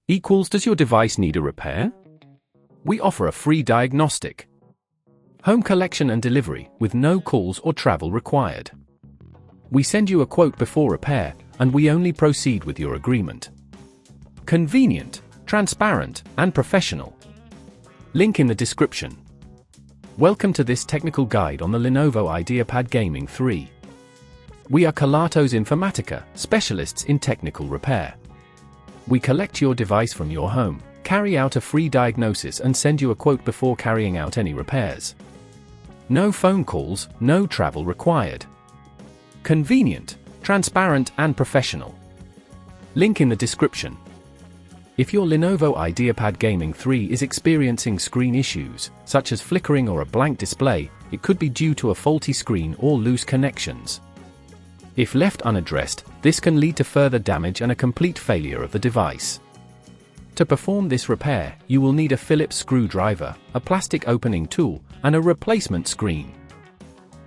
equals does your device need a repair? We offer a free diagnostic. Home collection and delivery with no calls or travel required. We send you a quote before repair, and we only proceed with your agreement. Convenient, transparent, and professional. Link in the description. Welcome to this technical guide on the Lenovo IdeaPad Gaming 3. We are Kelatos Informatica, specialists in technical repair. We collect your device from your home, carry out a free diagnosis and send you a quote before carrying out any repairs. No phone calls, no travel required. Convenient, transparent and professional. Link in the description. If your Lenovo IdeaPad Gaming 3 is experiencing screen issues, such as flickering or a blank display, it could be due to a faulty screen or loose connections. If left unaddressed, this can lead to further damage and a complete failure of the device. To perform this repair, you will need a Phillips screwdriver, a plastic opening tool, and a replacement screen.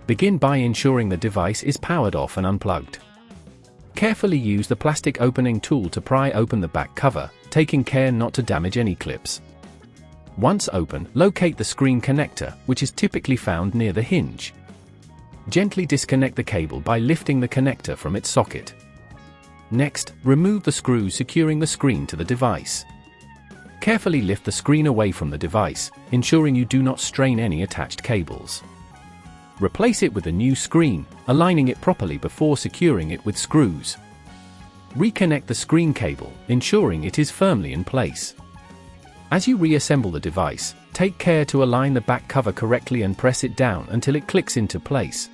Begin by ensuring the device is powered off and unplugged. Carefully use the plastic opening tool to pry open the back cover, taking care not to damage any clips. Once open, locate the screen connector, which is typically found near the hinge. Gently disconnect the cable by lifting the connector from its socket. Next, remove the screws securing the screen to the device. Carefully lift the screen away from the device, ensuring you do not strain any attached cables. Replace it with a new screen, aligning it properly before securing it with screws. Reconnect the screen cable, ensuring it is firmly in place. As you reassemble the device, take care to align the back cover correctly and press it down until it clicks into place.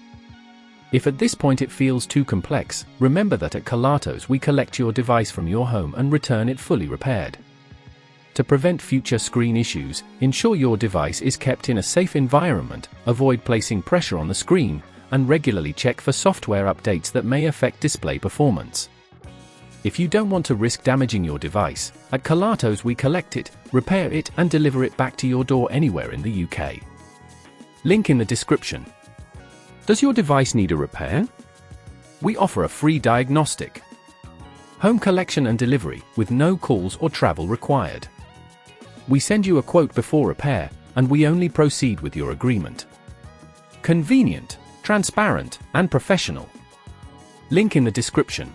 If at this point it feels too complex, remember that at Kelatos we collect your device from your home and return it fully repaired. To prevent future screen issues, ensure your device is kept in a safe environment, avoid placing pressure on the screen, and regularly check for software updates that may affect display performance. If you don't want to risk damaging your device, at Kelatos we collect it, repair it and deliver it back to your door anywhere in the UK. Link in the description. Does your device need a repair? We offer a free diagnostic. Home collection and delivery with no calls or travel required. We send you a quote before repair, and we only proceed with your agreement. Convenient, transparent, and professional. Link in the description.